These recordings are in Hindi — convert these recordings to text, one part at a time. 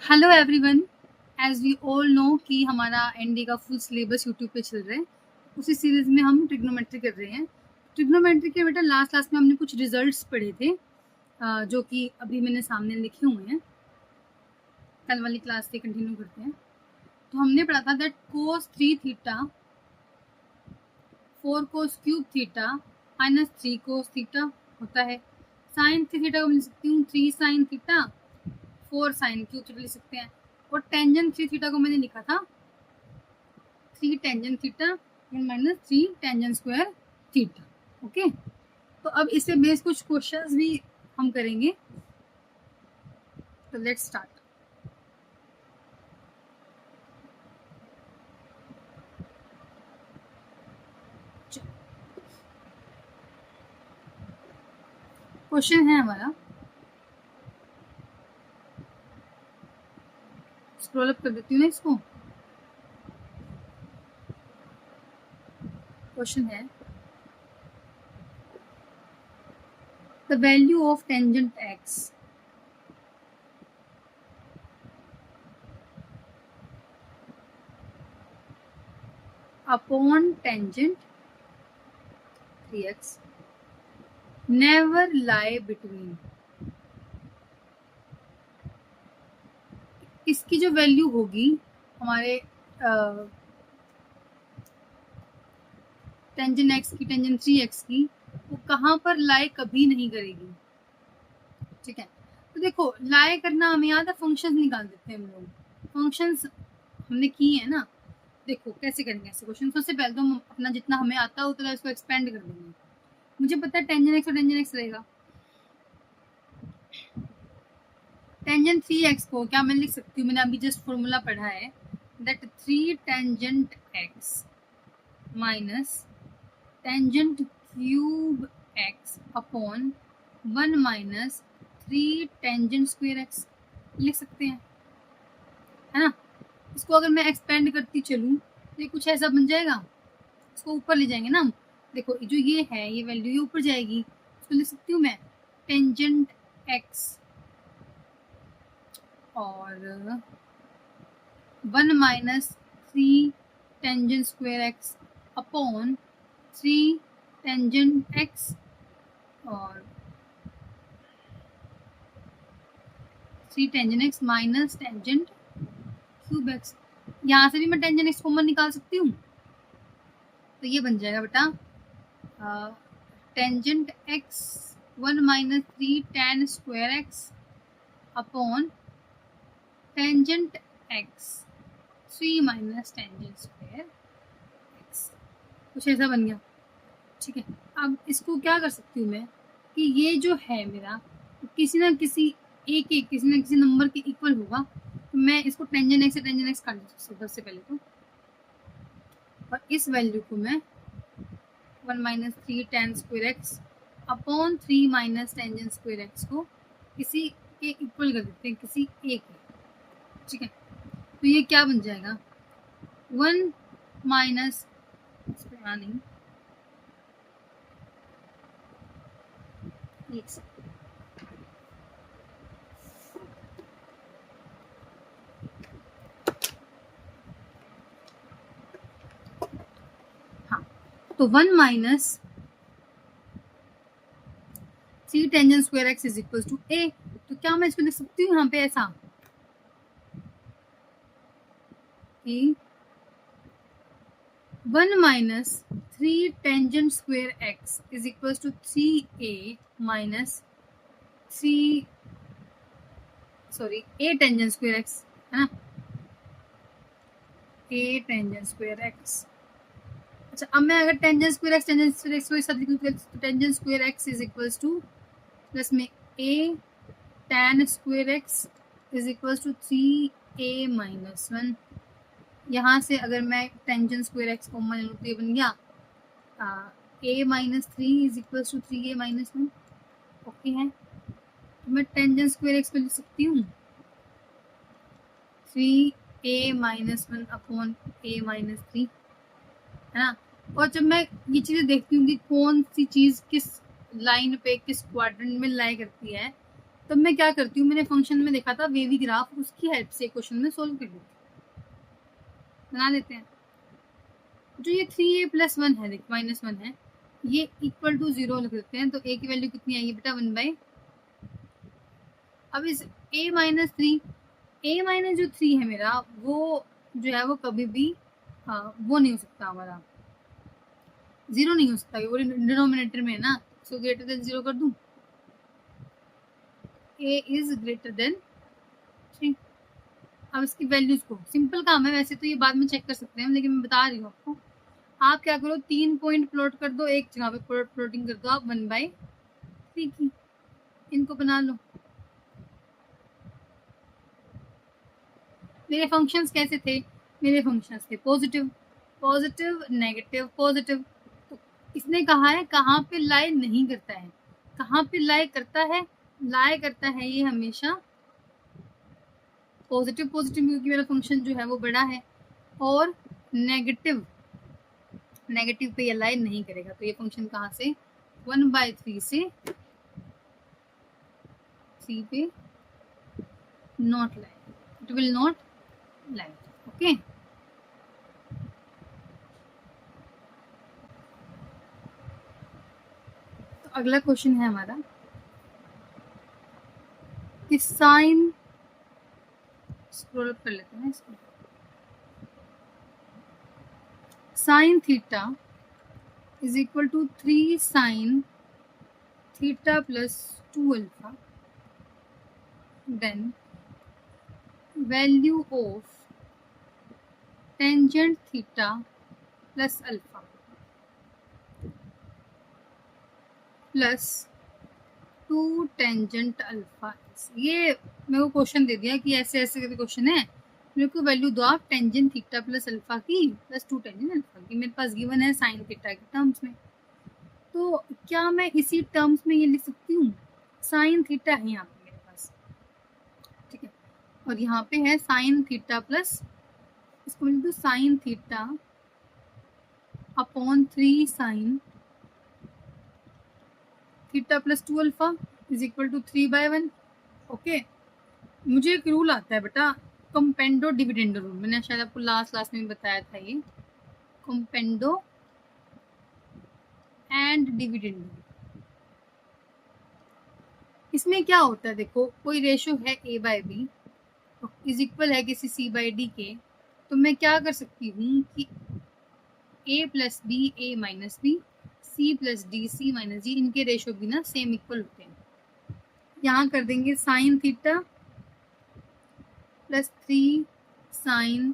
Hello everyone. As we all know कि हमारा एनडी का फुल सिलेबस यूट्यूब पे चल रहा है। उसी सीरीज में हम ट्रिग्नोमेट्री कर रहे हैं। ट्रिग्नोमेट्री के बेटा लास्ट क्लास में हमने कुछ रिजल्ट्स पढ़े थे जो कि अभी मैंने सामने लिखे हुए हैं। कल वाली क्लास से कंटिन्यू करते हैं। तो हमने पढ़ा था that cos 3 theta 4 cos cube theta minus 3 cos theta होता है। साइन थीटा को मिल सकती हूँ 3 sine theta 4 sine cube theta लिख सकते हैं। और टेंजेंट 3 थीटा को मैंने लिखा था 3 tangent theta minus 3 tangent square theta. Okay, तो अब इससे बेस कुछ क्वेश्चंस भी हम करेंगे। तो लेट्स स्टार्ट। क्वेश्चन है हमारा, स्क्रॉल अप कर देती हूँ ना इसको। क्वेश्चन है the value of tangent x upon tangent 3x never lie between. इसकी जो वैल्यू होगी हमारे टेंजेंट एक्स की, टेंजेंट 3x की, वो कहाँ पर लाई कभी नहीं करेगी। ठीक है, तो देखो लाई करना हमें याद है, फंक्शंस निकाल देते हैं हम लोग। फंक्शंस हमने किए हैं ना। देखो कैसे करेंगे ऐसे क्वेश्चन। सबसे पहले तो हम अपना जितना हमें आता है उतना इसको एक्सपेंड कर देंगे। मुझे पता है टेंजेंट एक्स और टेंजेंट एक्स रहेगा। टेंजेंट 3x को क्या मैं लिख सकती हूँ, मैंने अभी जस्ट फॉर्मूला पढ़ा है that 3 tangent x minus tangent cube x upon 1 minus 3 tangent square x लिख सकते हैं, है ना। इसको अगर मैं एक्सपेंड करती चलूँ तो ये कुछ ऐसा बन जाएगा। इसको ऊपर ले जाएंगे ना हम। देखो जो ये है ये वैल्यू ये ऊपर जाएगी। इसको लिख सकती हूँ मैं टेंजेंट एक्स और 1 minus 3 tangent square x upon 3 tangent x और 3 tangent x minus tangent cube x. यहाँ से भी मैं टेंजेंट एक्स कॉमन निकाल सकती हूँ, तो ये बन जाएगा बेटा tangent x 1 minus 3 ten square x upon tangent x 3 minus tangent square x. कुछ ऐसा बन गया। ठीक है, अब इसको क्या कर सकती हूँ मैं कि ये जो है मेरा किसी ना किसी किसी ना किसी नंबर के इक्वल होगा। तो मैं इसको टेंजेंट एक्स से टेंजेंट एक्स काट दूँ सबसे पहले तो, और इस वैल्यू को मैं 1 minus 3 ten square x upon 3 minus tangent square x को किसी के इक्वल कर देते हैं, किसी एक के। ठीक है, तो ये क्या बन जाएगा 1 माइनस तो 1 minus 3 tangent square x is equal to A. तो क्या मैं इसको लिख सकती हूँ यहाँ पे ऐसा कि 1 minus 3 tangent square x is equal to 3a minus 3 a tangent square x, है ना, a टेंजेंट स्क्वायर एक्स। अच्छा, अब मैं अगर टेंजेंट स्क्वायर एक्स को इस साथ लिखूं तो tangent square x is equals to plus में a tan square x is equals to 3a minus 1। यहाँ से अगर मैं टेंजेंट स्क्वायर एक्स कॉमन ले लूँ तो ये बन गया a minus 3 is equals to 3a minus 1। Okay है, तो मैं टेंजेंट स्क्वायर एक्स को लिख सकती हूँ 3a minus 1 upon a minus 3, है ना। और जब मैं ये चीज़ें देखती हूँ कि कौन सी चीज़ किस लाइन पे किस क्वाड्रेंट में लाई करती है, तब मैं क्या करती हूँ, मैंने फंक्शन में देखा था वेवी ग्राफ, उसकी हेल्प से क्वेश्चन में सोल्व कर लेती हूँ। बना लेते हैं। जो ये 3a + 1 है, देखो -1 है, ये इक्वल टू 0 लिख देते हैं। तो a की वैल्यू कितनी आएगी बेटा 1/। अब इस a - 3, a - जो 3 है मेरा, वो जो है वो कभी भी वो नहीं हो सकता, हमारा 0 नहीं हो सकता, वो डिनोमिनेटर में है ना। सो ग्रेटर देन 0 कर दूं, a इज ग्रेटर देन 3। अब इसकी वैल्यूज को, सिंपल काम है वैसे तो, ये बाद में चेक कर सकते हैं, लेकिन मैं बता रही हूँ आपको। आप क्या करो, 3 पॉइंट प्लॉट कर दो, एक जगह पे प्लॉटिंग कर दो आप 1/3 की। इनको बना लो। मेरे फंक्शंस कैसे थे, मेरे फंक्शंस थे पॉजिटिव पॉजिटिव नेगेटिव पॉजिटिव। तो इसने कहा है कहाँ पे लाई नहीं करता है, कहाँ पे लाई करता है, लाई करता है ये हमेशा पॉजिटिव पॉजिटिव, क्योंकि मेरा फंक्शन जो है वो बड़ा है, और नेगेटिव नेगेटिव पे ये लाई नहीं करेगा। तो ये फंक्शन कहाँ से, 1/3 से 3 पे not lie, it will not lie. Okay, तो अगला क्वेश्चन है हमारा कि साइन, स्क्रॉल अप कर लेते हैं इसको, sine theta is equal to 3 sine theta plus 2 alpha, then value of tangent theta plus alpha plus 2 tangent alpha. ये मेरे को क्वेश्चन दे दिया कि ऐसे ऐसे करके क्वेश्चन है, मेरे को वैल्यू दो आप टेंजेंट थीटा प्लस अल्फा की प्लस 2 टेंजेंट अल्फा की। मेरे पास गिवन है साइन थीटा के टर्म्स में, तो क्या मैं इसी टर्म्स में ये लिख सकती हूँ, साइन थीटा है यहाँ पे मेरे पास, ठीक है, और यहाँ पे है साइन थीटा प्लस, इसको लिख दो sine theta upon 3 sine theta plus 2 alpha is equal to 3/1। Okay, मुझे एक रूल आता है बेटा, कंपेंडो डिविडेंडो रूल, मैंने शायद आपको लास्ट क्लास में बताया था ये, कंपेंडो एंड डिविडेंडो। इसमें क्या होता है, देखो कोई रेशो है a/b इज इक्वल है किसी c/d के, तो मैं क्या कर सकती हूँ कि a + b a - b, c + d c - d, इनके रेशो भी ना सेम इक्वल होते हैं। यहाँ कर देंगे sign theta plus 3 sine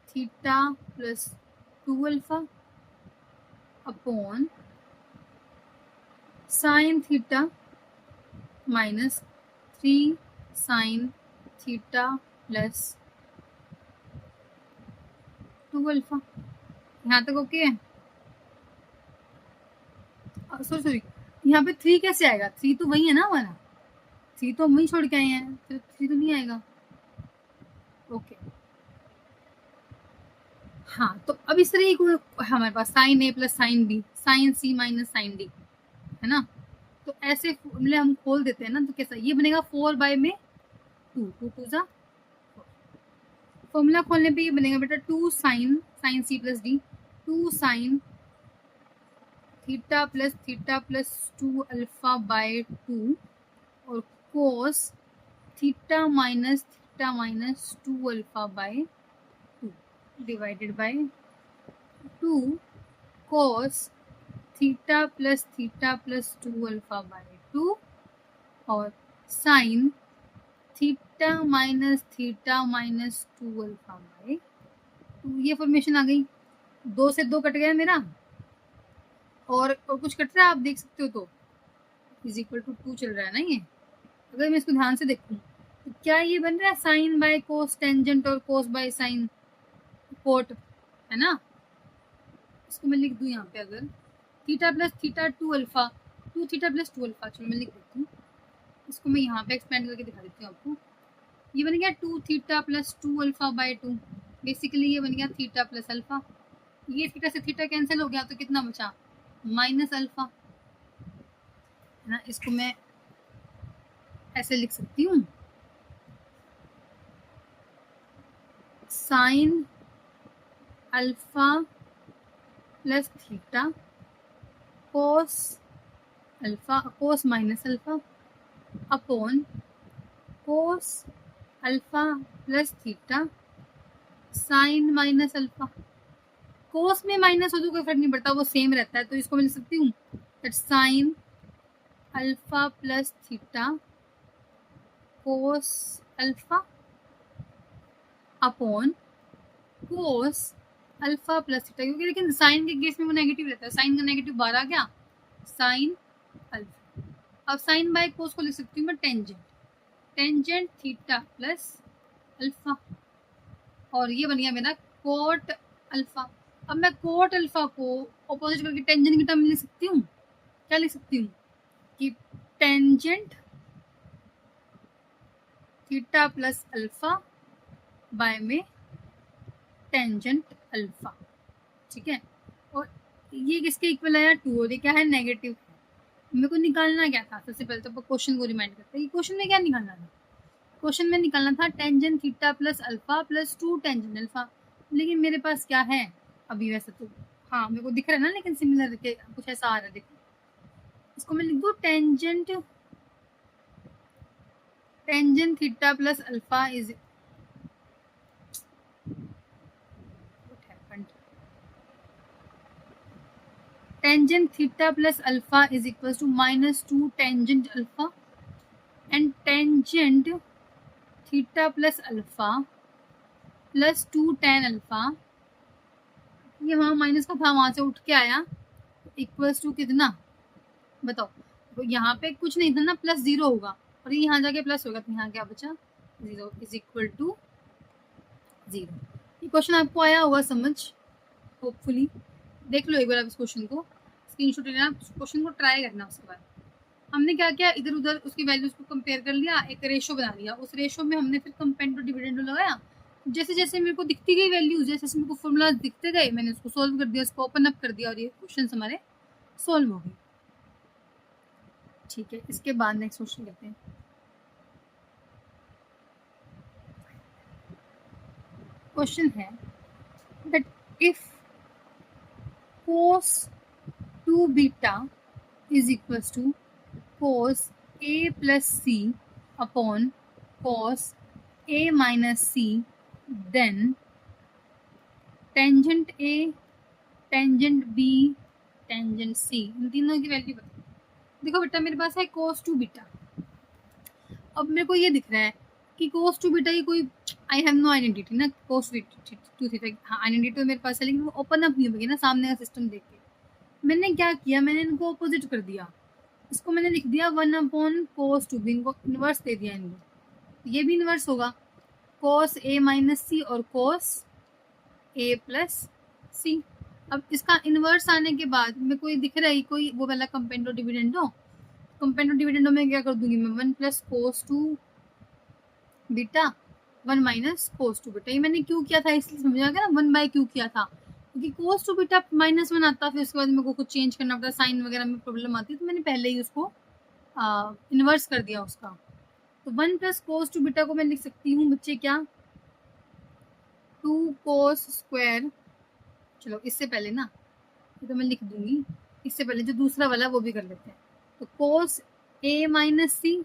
theta plus 2 alpha upon sine theta minus 3 sine theta plus 2 alpha. यहाँ तक ओके है? सॉरी, यहाँ पे 3 कैसे आएगा, 3 तो वही है ना हमारा, 3 तो हम वही छोड़ के आए हैं, तो 3 तो नहीं आएगा। ओके, हाँ, तो अब इस तरह को हमारे पास sine a plus sine b, sine c minus sine d है ना। तो ऐसे फॉर्मूले हम खोल देते हैं ना, तो कैसा ये बनेगा 4 में 2, 2 × 4। फॉर्मूला खोलने पे ये बनेगा बेटा 2 sine c plus d, 2 sine theta plus 2 alpha by 2 और cos theta minus 2 alpha by 2 divided by 2 cos theta plus 2 alpha by 2 और sine theta minus 2 alpha by 2। ये फॉर्मेशन आ गई, 2 से 2 कट गया मेरा, और कुछ कट रहा है आप देख सकते हो, तो इज इक्वल टू 2 चल रहा है ना ये। अगर मैं इसको ध्यान से देखूं तो क्या ये बन रहा है साइन बाय कोस टेंजेंट और कोस बाय साइन कोट, है ना। इसको मैं लिख दूं यहाँ पे, अगर theta plus 2 alpha, 2 theta plus 2 alpha, चलो मैं लिख देती हूँ, इसको मैं यहाँ पे एक्सपेंड करके दिखा देती हूँ आपको। ये बन गया 2 theta plus 2 alpha by 2, basically ये बन गया थीटा प्लस अल्फा। ये थीटा से थीटा कैंसिल हो गया, तो कितना बचा, माइनस अल्फा, है ना। इसको मैं ऐसे लिख सकती हूँ, sine alpha plus theta cos alpha cos minus alpha upon cos alpha plus theta sine minus alpha. Cos में माइनस हो तो कोई फर्क नहीं पड़ता, वो सेम रहता है, तो इसको मैं लिख सकती हूँ that sine alpha plus theta cos alpha upon cos alpha plus theta, क्योंकि लेकिन साइन के केस में वो नेगेटिव रहता है, साइन का नेगेटिव बाहर आ गया, साइन अल्फा। अब साइन बाय कोस को लिख सकती हूँ मैं tangent, tangent theta plus alpha, और ये बन गया मेरा कोट अल्फा। अब मैं कोट अल्फा को ऑपोजिट करके टेंजेंट की टर्म में लिख सकती हूँ, क्या लिख सकती हूँ कि tangent theta plus alpha by में टेंजेंट अल्फा, ठीक है। और ये किसके इक्वल आया, 2, और ये क्या है, नेगेटिव। मेरे को निकालना क्या था, सबसे पहले तो क्वेश्चन को रिमाइंड करते हैं, क्वेश्चन में क्या निकालना था, क्वेश्चन में निकालना था tangent theta plus alpha plus 2 tangent alpha, लेकिन मेरे पास क्या है अभी, वैसे तो हाँ मेरे को दिख रहा है ना, लेकिन सिमिलर के कुछ ऐसा आ रहा है, देखो इसको मैं लिख दूँ tangent theta plus alpha is tangent theta plus alpha is equals to minus 2 tangent alpha, and tangent theta plus alpha plus 2 tan alpha, ये वहाँ माइनस का था, वहां से उठ के आया, इक्वल्स टू कितना बताओ, तो यहाँ पे कुछ नहीं था ना, प्लस 0 होगा, और ये यहाँ जाके प्लस होगा, तो यहाँ क्या बचा 0 इज इक्वल टू 0। ये क्वेश्चन आपको आया होगा समझ, होपफुली देख लो एक बार आप इस क्वेश्चन को, स्क्रीनशॉट लेना, क्वेश्चन को ट्राई करना। उसके बाद हमने क्या किया, इधर उधर उसकी वैल्यूज को कंपेयर कर लिया, एक रेशो बना लिया, उस रेशो में हमने फिर कंपेंडो डिविडेंडो लगाया, जैसे जैसे मेरे को दिखती गई वैल्यूज, जैसे जैसे मेरे को फॉर्मूला दिखते गए, मैंने उसको सोल्व कर दिया, उसको ओपन अप कर दिया, और ये क्वेश्चन हमारे सोल्व हो गए, ठीक है। इसके बाद नेक्स्ट क्वेश्चन करते हैं। क्वेश्चन है that if cos 2 beta is equals to cos a plus c upon cos a minus c, then tangent a, tangent b, tangent c, इन तीनों की वैल्यू बताओ। देखो बेटा मेरे पास है cos 2 बीटा, अब मेरे को ये दिख रहा है कि cos 2 बीटा की कोई आई हैव नो आइडेंटिटी ना, cos 2 थीटा, हाँ आइडेंटिटी तो मेरे पास है, लेकिन वो ओपन अप नहीं होगी ना सामने का सिस्टम देख के। मैंने क्या किया, मैंने इनको ऑपोजिट कर दिया, इसको मैंने लिख दिया 1 अपॉन कोस 2 बी, इनको इन्वर्स दे दिया, इनको ये भी इन्वर्स होगा, कोस ए माइनस सी और कोस ए प्लस सी। अब इसका इन्वर्स आने के बाद मेरे को ये दिख रहा है कोई वो वाला कंपेंडो डिविडेंडो, कंपेंडो डिविडेंडो में क्या कर दूंगी मैं, 1 plus cos 2 beta 1 minus cos 2 beta. ये मैंने क्यों किया था, इसलिए समझ आ गया ना, 1 बाय क्यों किया था, क्योंकि कोस 2 बीटा -1 आता, फिर उसके बाद मेरे को कुछ चेंज करना पड़ता, साइन वगैरह में प्रॉब्लम आती है, तो मैंने पहले ही उसको इन्वर्स कर दिया उसका। तो 1 प्लस कोस 2 बीटा को मैं लिख सकती हूँ बच्चे क्या, 2 कोस स्क्वायर, चलो इससे पहले ना ये तो मैं लिख दूंगी, इससे पहले जो दूसरा वाला वो भी कर लेते हैं, तो कोस ए माइनस सी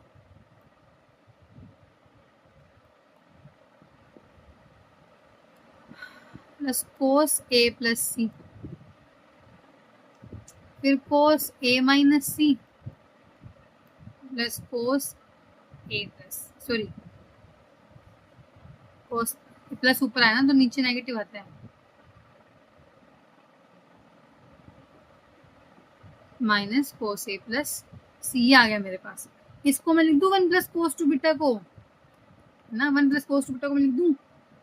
प्लस कोस ए प्लस सी, फिर कोस ए माइनस सी प्लस कोस ए प्लस, सॉरी कोस प्लस ऊपर आया ना तो नीचे नेगेटिव आता है, माइनस कोस ए प्लस सी आ गया मेरे पास। इसको मैं लिख दूं 1 प्लस कोस 2 बीटा को ना, 1 प्लस कोस 2 बीटा को मैं लिख दूं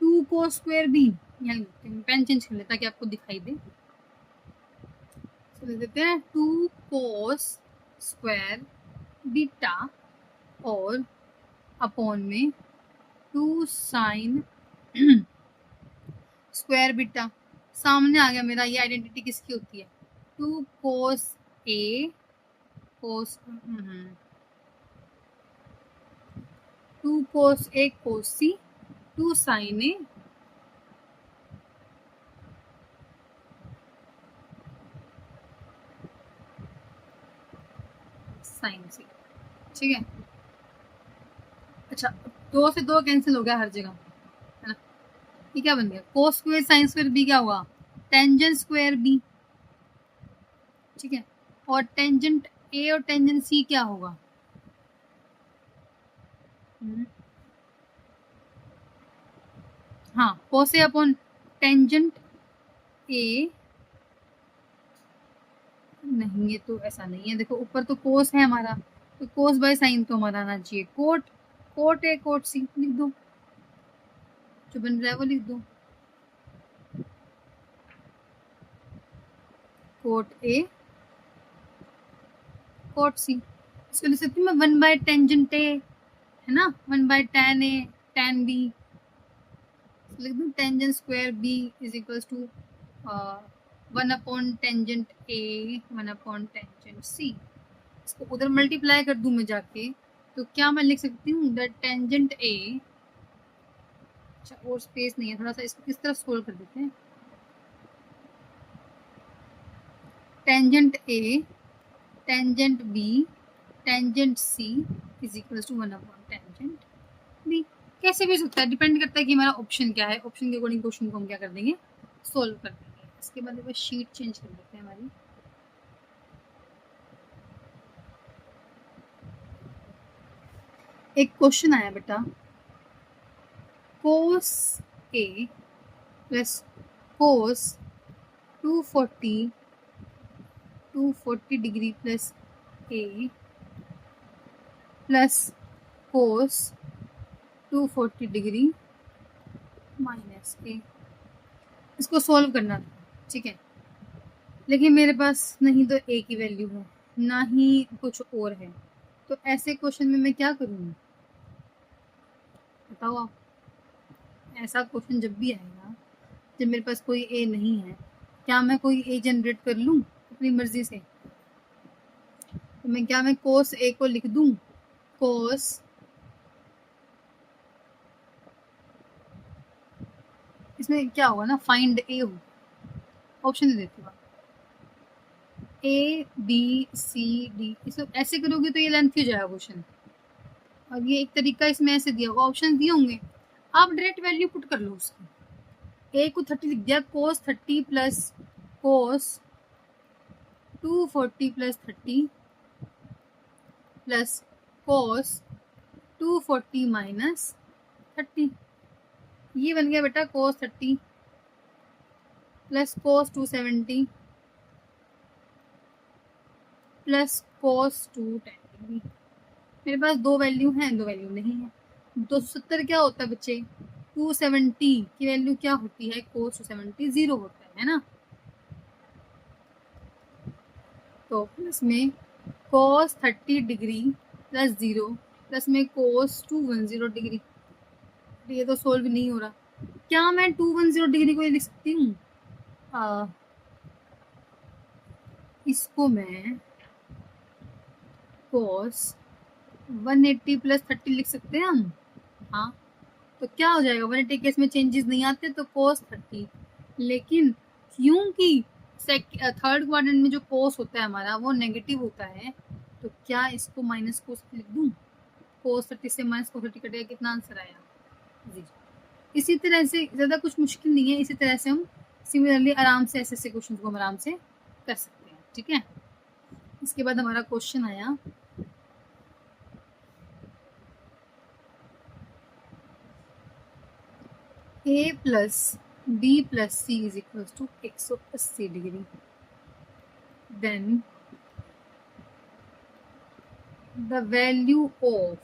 2 कोस स्क्वायर बी, यहाँ लिखते हैं, पेन चेंज कर लेता कि आपको दिखाई दे, तो लिख देते हैं 2 कोस स्क्वायर बीटा और अपॉन में 2 साइन स्क्वायर बीटा। सामने आ गया मेरा, ये आइडेंटिटी किसकी होती है, 2 कोस ए कोस 2 cos A cos C 2 sin A sin C। ठीक है, अच्छा 2 से 2 कैंसिल हो गया हर जगह, है ना। ये क्या बन गया, cos square sine square B क्या हुआ, टेंजेंट स्क्वायर बी। ठीक है, और टेंजेंट ए और टेंजेंट सी क्या होगा, हाँ कोस ए अपॉन टेंजेंट ए, नहीं ये तो ऐसा नहीं है, देखो ऊपर तो कोस है हमारा, तो कोस बाय साइन तो हमारा आना चाहिए कोट, कोट ए कोट सी लिख दो, जो बन रहा है वो लिख दो, कोट ए कोट सी। इसको लिख सकती हूँ मैं 1 बाय टेंजेंट ए, है ना, 1 by tan A tan B, लिख दूँ tangent square B is equals to 1 upon tangent A 1 upon tangent C. इसको उधर मल्टीप्लाई कर दूं मैं जाके, तो क्या मैं लिख सकती हूँ दैट टेंजेंट ए, अच्छा और स्पेस नहीं है, थोड़ा सा इसको किस तरफ स्क्रॉल कर देते हैं, tangent A tangent B tangent C is equals to 1 upon tangent B. कैसे भी हो सकता है, डिपेंड करता है कि हमारा ऑप्शन क्या है, ऑप्शन के अकॉर्डिंग क्वेश्चन को हम क्या कर देंगे, सोल्व कर देंगे। इसके बाद एक बार शीट चेंज कर देते हैं हमारी, एक क्वेश्चन आया बेटा, कोस ए प्लस कोस 240 डिग्री प्लस ए प्लस कोस 240 डिग्री माइनस ए, इसको सोल्व करना था। ठीक है, लेकिन मेरे पास नहीं तो ए की वैल्यू है ना ही कुछ और है, तो ऐसे क्वेश्चन में मैं क्या करूँगी बताओ आप। ऐसा क्वेश्चन जब भी आएगा जब मेरे पास कोई ए नहीं है, क्या मैं कोई ए जनरेट कर लूँ अपनी मर्जी से, तो मैं कोस ए को लिख दूँ, कोस इसमें क्या होगा ना, फाइंड ए हो, ऑप्शन दे देती हूँ, ए बी सी डी, इसको ऐसे करोगे तो ये लेंथ हो जाएगा क्वेश्चन, और ये एक तरीका इसमें ऐसे दिया होगा, ऑप्शन दिए होंगे, आप डायरेक्ट वैल्यू पुट कर लो उसकी। ए को 30 लिख दिया, कोस 30 plus cos 240 plus 30 plus cos 240 minus 30, ये बन गया बेटा कोस 30 प्लस कोस 270 प्लस कोस 210। मेरे पास दो वैल्यू हैं, दो वैल्यू नहीं है। 270 क्या होता है बच्चे, 270 की वैल्यू क्या होती है, कोस 270 0 होता है ना, तो प्लस में कोस 30 डिग्री प्लस 0 प्लस में कोस 210 डिग्री, ये तो सोल्व नहीं हो रहा। क्या मैं 210 डिग्री को लिख सकती हूँ, इसको मैं कोस 180 प्लस 30 लिख सकते हैं हम, हाँ तो क्या हो जाएगा, 180 केस में चेंजेस नहीं आते तो कोस 30, लेकिन क्योंकि थर्ड क्वाड्रेंट में जो कोस होता है हमारा वो नेगेटिव होता है, तो क्या इसको माइनस कोस लिख दूं, कोस 30 से माइनस कोस 30 कटेगा, कितना आंसर आया जी। इसी तरह से ज़्यादा कुछ मुश्किल नहीं है, इसी तरह से हम सिमिलरली आराम से ऐसे क्वेश्चन को हम आराम से कर सकते हैं। ठीक है, इसके बाद हमारा क्वेश्चन आया a plus b plus c is equals to 180 degree, then the value of,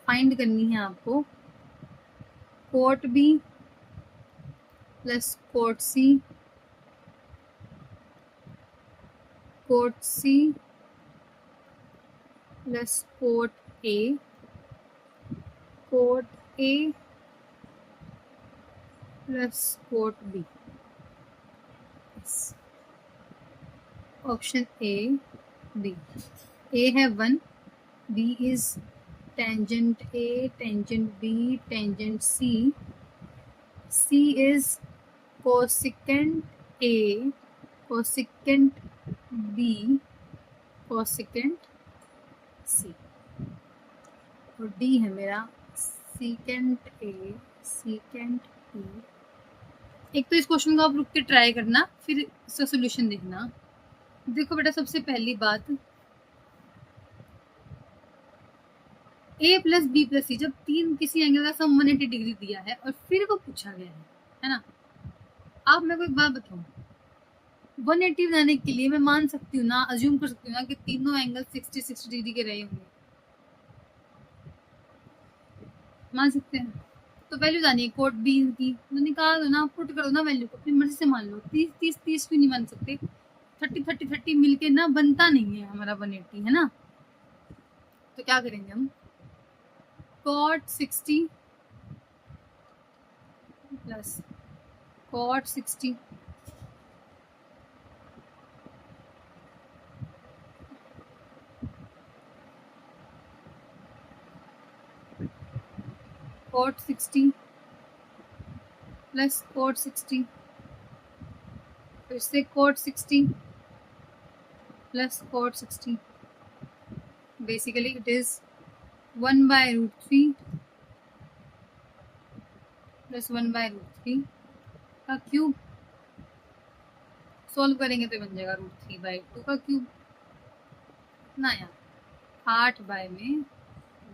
find करनी है आपको, cot b plus cot c, cot c plus cot a, cot a plus cot b। Option A B, A है 1, B is tangent A, tangent B, tangent C. C is cosecant A, cosecant B, cosecant C, और D है मेरा secant A, secant B. एक तो इस क्वेश्चन को आप रुक के ट्राई करना, फिर इसका सोल्यूशन देखना. देखो बेटा, सबसे पहली बात, a प्लस बी प्लस सी, जब तीन किसी एंगल का सम 180 डिग्री दिया है और फिर वो पूछा गया है ना. आप मेरे को एक बात बताओ, 180 बनाने के लिए मैं मान सकती हूँ ना, अज्यूम कर सकती हूँ ना कि तीनों एंगल 60 डिग्री के रहे होंगे. मान सकते हैं. तो वैल्यू जानी है कोट बी की, तो निकाल दो ना, पुट करो ना वैल्यू को, अपनी मर्जी से मान लो. 30 भी नहीं मान सकते. 30 मिलके ना बनता नहीं है हमारा 180, है ना. तो क्या करेंगे हम, cot 60 plus cot 60 cot 60 plus cot 60, फिर से cot 60 plus cot 60. Basically it is 1/√3 plus 1/√3 का क्यूब. सॉल्व करेंगे तो बन जाएगा √3/2 का क्यूब. ना यार, 8 बाय में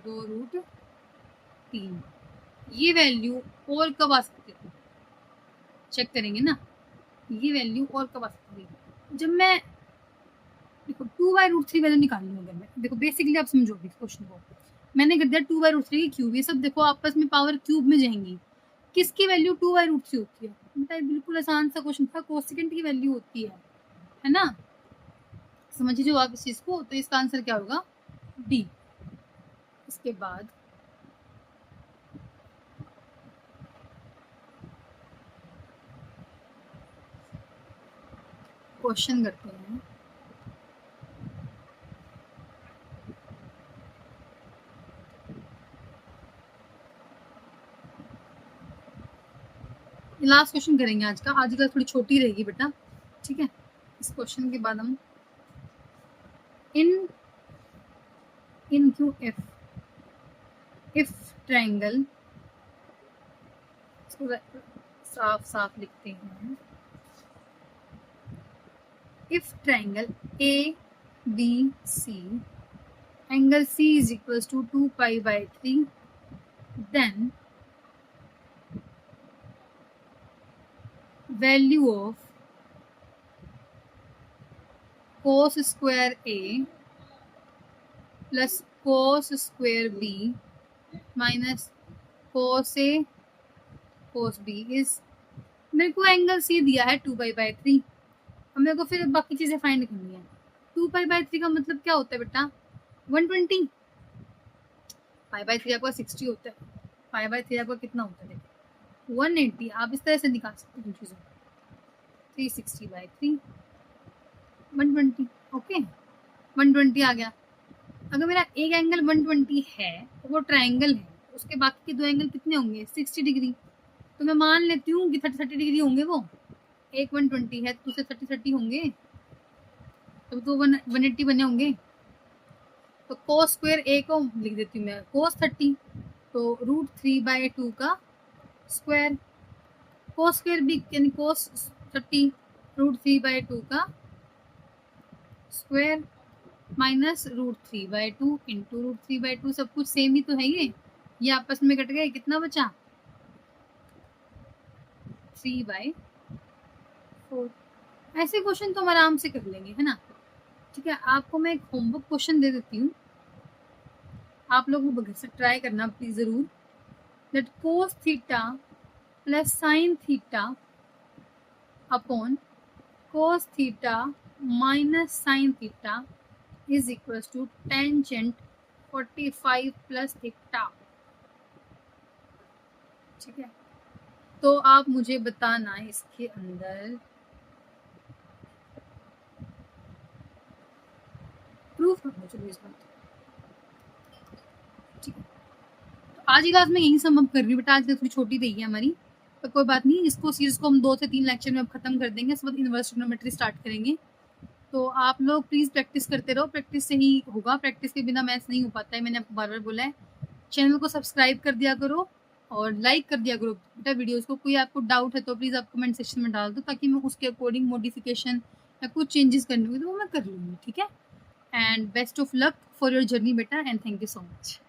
2√3. ये वैल्यू और कब आ सकती है, चेक करेंगे ना. ये वैल्यू और कब आ सकती है, जब मैं देखो 2/√3 वैल्यू निकाल लूँ. अगर मैं देखो बेसिकली आप समझोगे इस क्वेश्चन को, मैंने कर दिया 2/√3 की क्यूब. ये सब देखो आपस में पावर क्यूब में जाएंगी. किसकी वैल्यू 2/√3 होती है, बिल्कुल आसान सा क्वेश्चन था. कोसेकेंट की वैल्यू होती है ना. समझिए जो आप इस चीज को, तो इसका आंसर क्या होगा, डी. इसके बाद क्वेश्चन करते हैं. लास्ट क्वेश्चन करेंगे आज का थोड़ी छोटी रहेगी बेटा, ठीक है. इस क्वेश्चन के बाद हम इन क्यू इफ ट्रायंगल, साफ लिखते हैं. If triangle A B C, angle C is equals to 2π/3, then value of cos square A plus cos square B minus cos A cos B is, मेरे को एंगल C दिया है 2π/3. अब मेरे को फिर बाकी चीजें फाइंड करनी है. 2π/3 का मतलब क्या होता है बेटा, 120. π/3 आपका 60 होता है. π/3 आपका कितना होता है, 180. आप इस तरह से निकाल सकते हो चीज़ों. 360/3 120. ओके, 120 आ गया. अगर मेरा एक एंगल 120 है, वो ट्रायंगल है, उसके बाकी के दो एंगल कितने होंगे, 60 डिग्री. तो मैं मान लेती हूँ कि 30 डिग्री होंगे. वो एक 120 है तो दूसरे 30 होंगे, तो 180 बने होंगे. तो cos स्क्वायर A को लिख देती हूँ मैं cos 30, तो √3/2 का स्क्वायर. cos स्क्वायर B यानी cos 30 √3/2 का स्क्वायर माइनस √3/2 इंटू √3/2. सब कुछ सेम ही तो है. ये आपस में कट गए, कितना बचा, 3/4. ऐसे क्वेश्चन तो हम आराम से कर लेंगे, है ना. ठीक है, आपको मैं एक होमवर्क क्वेश्चन दे देती हूँ, आप लोग वो घर से ट्राई करना प्लीज जरूर. That cos theta plus sin theta upon cos theta minus sin theta is equal to tangent 45 plus theta. ठीक है, तो आप मुझे बताना इसके अंदर प्रूफ करना. चलो इस बात, ठीक है. आज की क्लास में यही सम अप कर रही हूँ बेटा, आज थोड़ी छोटी रही है हमारी, पर कोई बात नहीं, इसको सीरीज को हम 2 से 3 लेक्चर में अब खत्म कर देंगे, इसके बाद इनवर्स ट्रिग्नोमेट्री स्टार्ट करेंगे। तो आप लोग प्लीज़ प्रैक्टिस करते रहो, प्रैक्टिस से ही होगा, प्रैक्टिस के बिना मैथ्स नहीं हो पाता है, मैंने आपको बार बार बोला है। चैनल को सब्सक्राइब कर दिया करो और लाइक कर दिया करो बेटा वीडियोज़ को। कोई आपको डाउट है तो प्लीज़ आप कमेंट सेक्शन में डाल दो, ताकि मैं उसके अकॉर्डिंग मॉडिफिकेशन या कुछ चेंजेस करने होंगे तो वो मैं कर लूँगी, ठीक है। And best of luck for your journey बेटा, and thank you so much.